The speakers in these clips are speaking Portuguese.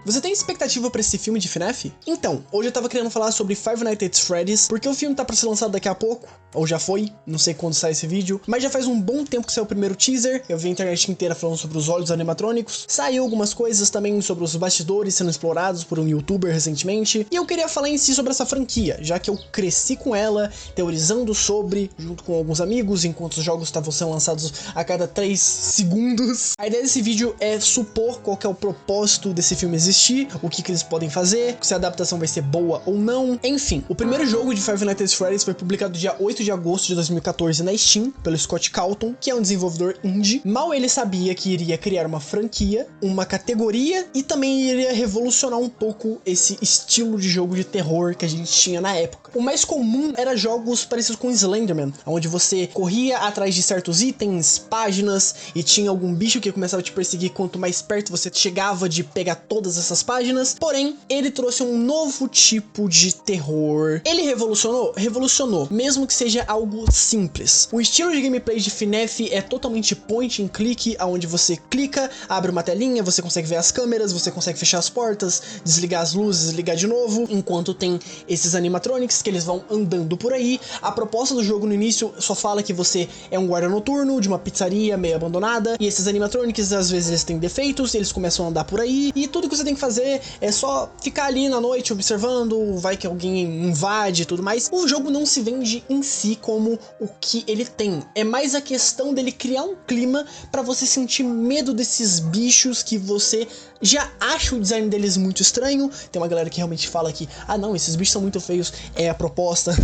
Você tem expectativa pra esse filme de FNAF? Então, hoje eu tava querendo falar sobre Five Nights at Freddy's, porque o filme tá pra ser lançado daqui a pouco, ou já foi, não sei quando sai esse vídeo, mas já faz um bom tempo que saiu o primeiro teaser, eu vi a internet inteira falando sobre os olhos animatrônicos, saiu algumas coisas também sobre os bastidores sendo explorados por um youtuber recentemente, e eu queria falar em si sobre essa franquia, já que eu cresci com ela, teorizando sobre, junto com alguns amigos, enquanto os jogos estavam sendo lançados a cada 3 segundos. A ideia desse vídeo é supor qual que é o propósito desse filme existir, o que eles podem fazer, se a adaptação vai ser boa ou não, enfim. O primeiro jogo de Five Nights at Freddy's foi publicado dia 8 de agosto de 2014 na Steam, pelo Scott Cawthon, que é um desenvolvedor indie. Mal ele sabia que iria criar uma franquia, uma categoria e também iria revolucionar um pouco esse estilo de jogo de terror que a gente tinha na época. O mais comum era jogos parecidos com Slenderman, onde você corria atrás de certos itens, páginas, e tinha algum bicho que começava a te perseguir quanto mais perto você chegava de pegar todas essas páginas. Porém, ele trouxe um novo tipo de terror. Ele revolucionou? Revolucionou, mesmo que seja algo simples. O estilo de gameplay de FNAF é totalmente point and click, onde você clica, abre uma telinha, você consegue ver as câmeras, você consegue fechar as portas, desligar as luzes, ligar de novo, enquanto tem esses animatronics que eles vão andando por aí. A proposta do jogo no início só fala que você é um guarda noturno de uma pizzaria meio abandonada, e esses animatronics às vezes eles têm defeitos, eles começam a andar por aí, e tudo que você tem que fazer é só ficar ali na noite observando, vai que alguém invade e tudo mais. O jogo não se vende em si como o que ele tem, é mais a questão dele criar um clima pra você sentir medo desses bichos que você já acha o design deles muito estranho. Tem uma galera que realmente fala que, ah não, esses bichos são muito feios, é a proposta.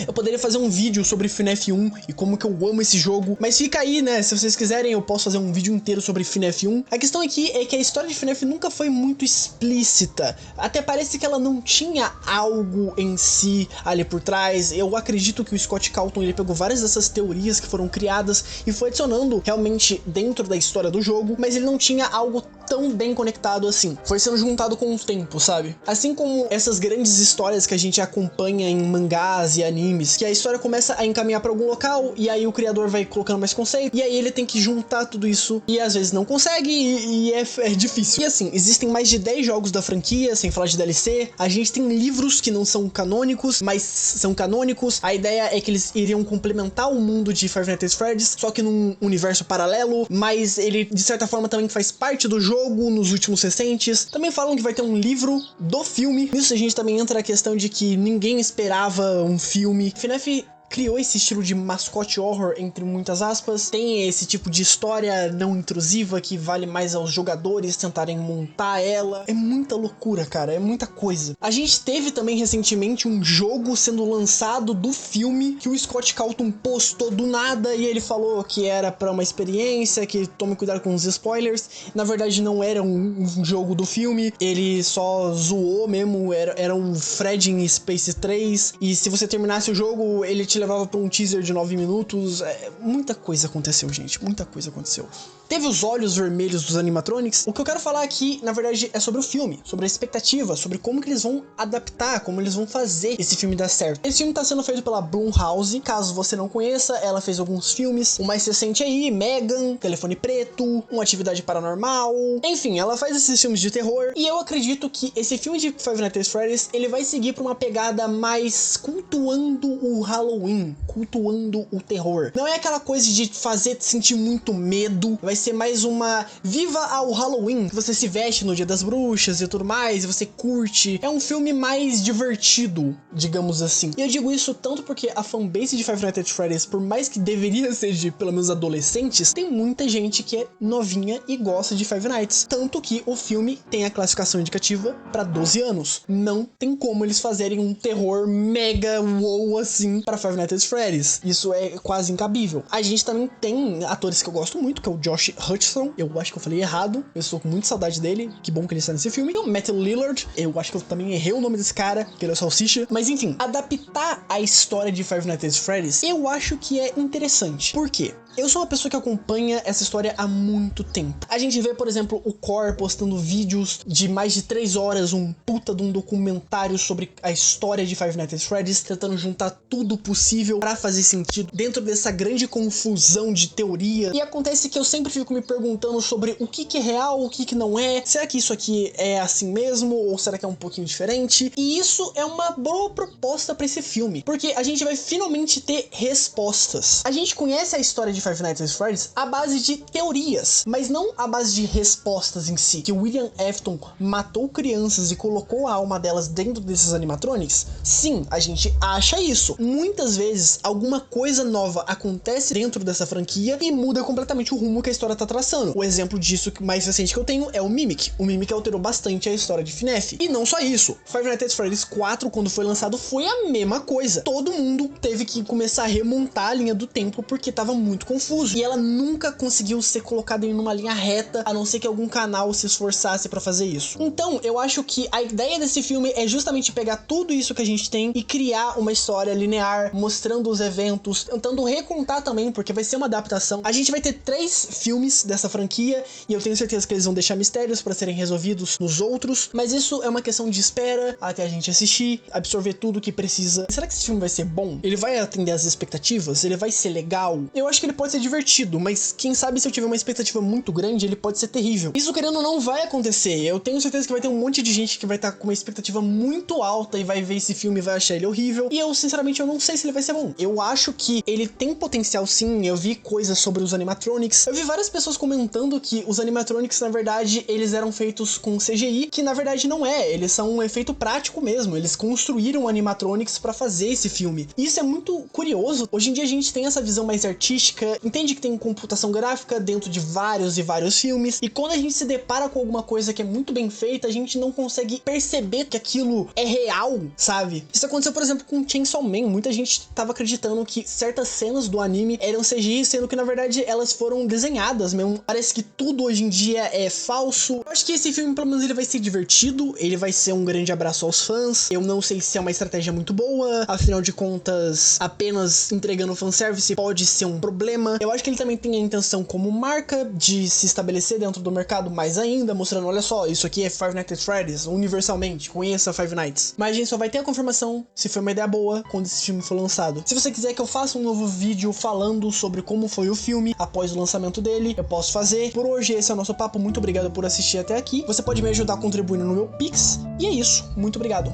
Eu poderia fazer um vídeo sobre FNAF 1 e como que eu amo esse jogo, mas fica aí, né, se vocês quiserem eu posso fazer um vídeo inteiro sobre FNAF 1. A questão aqui é que a história de FNAF nunca foi muito explícita, até parece que ela não tinha algo em si ali por trás. Eu acredito que o Scott Cawthon ele pegou várias dessas teorias que foram criadas e foi adicionando realmente dentro da história do jogo, mas ele não tinha algo tão bem conectado assim. Foi sendo juntado com o tempo, sabe? Assim como essas grandes histórias que a gente acompanha em mangás e animes, que a história começa a encaminhar pra algum local, e aí o criador vai colocando mais conceito, e aí ele tem que juntar tudo isso, e às vezes não consegue, e é difícil. E assim, existem mais de 10 jogos da franquia, sem falar de DLC, a gente tem livros que não são canônicos, mas são canônicos. A ideia é que eles iriam complementar o mundo de Five Nights at Freddy's, só que num universo paralelo, mas ele de certa forma também faz parte do jogo nos últimos recentes. Também falam que vai ter um livro do filme. Nisso a gente também entra a questão de que ninguém esperava um filme. FNAF criou esse estilo de mascote horror, entre muitas aspas. Tem esse tipo de história não intrusiva que vale mais aos jogadores tentarem montar ela. É muita loucura, cara, é muita coisa. A gente teve também recentemente um jogo sendo lançado do filme que o Scott Cawthon postou do nada e ele falou que era pra uma experiência, que tome cuidado com os spoilers. Na verdade não era um jogo do filme, ele só zoou mesmo, era um Fred em Space 3, e se você terminasse o jogo, ele te levava pra um teaser de 9 minutos. Muita coisa aconteceu, gente, muita coisa aconteceu. Teve os olhos vermelhos dos animatronics. O que eu quero falar aqui, na verdade, é sobre o filme, sobre a expectativa, sobre como que eles vão adaptar, como eles vão fazer esse filme dar certo. Esse filme tá sendo feito pela Blumhouse, caso você não conheça, ela fez alguns filmes, o mais recente aí, Megan, Telefone Preto, Uma Atividade Paranormal, enfim, ela faz esses filmes de terror, e eu acredito que esse filme de Five Nights at Freddy's, ele vai seguir pra uma pegada mais cultuando o Halloween, cultuando o terror. Não é aquela coisa de fazer te sentir muito medo, vai ser mais uma viva ao Halloween, que você se veste no Dia das Bruxas e tudo mais, e você curte. É um filme mais divertido, digamos assim. E eu digo isso tanto porque a fanbase de Five Nights at Freddy's, por mais que deveria ser de pelo menos adolescentes, tem muita gente que é novinha e gosta de Five Nights. Tanto que o filme tem a classificação indicativa pra 12 anos. Não tem como eles fazerem um terror mega wow assim pra Five Nights at Freddy's. Isso é quase incabível. A gente também tem atores que eu gosto muito, que é o Josh Hutcherson, eu acho que eu falei errado, eu estou com muita saudade dele, que bom que ele está nesse filme. E o Matthew Lillard, eu acho que eu também errei o nome desse cara, que ele é o Salsicha, mas enfim, adaptar a história de Five Nights at Freddy's, eu acho que é interessante. Por quê? Eu sou uma pessoa que acompanha essa história há muito tempo. A gente vê, por exemplo, o Core postando vídeos de mais de 3 horas, um puta de um documentário sobre a história de Five Nights at Freddy's, tentando juntar tudo possível pra fazer sentido dentro dessa grande confusão de teoria. E acontece que eu sempre fico me perguntando sobre o que é real, o que não é. Será que isso aqui é assim mesmo? Ou será que é um pouquinho diferente? E isso é uma boa proposta pra esse filme, porque a gente vai finalmente ter respostas. A gente conhece a história de Five Nights at Freddy's à base de teorias, mas não à base de respostas em si. Que o William Afton matou crianças e colocou a alma delas dentro desses animatronics? Sim, a gente acha isso. Muitas vezes alguma coisa nova acontece dentro dessa franquia e muda completamente o rumo que a história tá traçando. O exemplo disso mais recente que eu tenho é o Mimic. O Mimic alterou bastante a história de FNAF. E não só isso, Five Nights at Freddy's 4, quando foi lançado, foi a mesma coisa. Todo mundo teve que começar a remontar a linha do tempo porque tava muito confuso. E ela nunca conseguiu ser colocada em uma linha reta, a não ser que algum canal se esforçasse pra fazer isso. Então, eu acho que a ideia desse filme é justamente pegar tudo isso que a gente tem e criar uma história linear, mostrando os eventos, tentando recontar também, porque vai ser uma adaptação. A gente vai ter 3 filmes dessa franquia e eu tenho certeza que eles vão deixar mistérios pra serem resolvidos nos outros, mas isso é uma questão de espera até a gente assistir, absorver tudo que precisa. Será que esse filme vai ser bom? Ele vai atender as expectativas? Ele vai ser legal? Eu acho que ele pode ser divertido, mas quem sabe se eu tiver uma expectativa muito grande, ele pode ser terrível. Isso, querendo ou não, vai acontecer. Eu tenho certeza que vai ter um monte de gente que vai estar com uma expectativa muito alta e vai ver esse filme e vai achar ele horrível. E eu, sinceramente, eu não sei se ele vai ser bom. Eu acho que ele tem potencial, sim. Eu vi coisas sobre os animatronics. Eu vi várias pessoas comentando que os animatronics, na verdade, eles eram feitos com CGI, que na verdade não é. Eles são um efeito prático mesmo. Eles construíram animatronics pra fazer esse filme. E isso é muito curioso. Hoje em dia a gente tem essa visão mais artística, entende que tem computação gráfica dentro de vários e vários filmes, e quando a gente se depara com alguma coisa que é muito bem feita, a gente não consegue perceber que aquilo é real, sabe? Isso aconteceu, por exemplo, com Chainsaw Man. Muita gente tava acreditando que certas cenas do anime eram CGI, sendo que na verdade elas foram desenhadas mesmo. Parece que tudo hoje em dia é falso. Eu acho que esse filme, pelo menos, ele vai ser divertido, ele vai ser um grande abraço aos fãs. Eu não sei se é uma estratégia muito boa, afinal de contas, apenas entregando fanservice pode ser um problema. Eu acho que ele também tem a intenção como marca de se estabelecer dentro do mercado mais ainda, mostrando, olha só, isso aqui é Five Nights at Freddy's, universalmente, conheça Five Nights. Mas a gente só vai ter a confirmação se foi uma ideia boa quando esse filme for lançado. Se você quiser que eu faça um novo vídeo falando sobre como foi o filme após o lançamento dele, eu posso fazer. Por hoje esse é o nosso papo, muito obrigado por assistir até aqui. Você pode me ajudar contribuindo no meu Pix, e é isso, muito obrigado.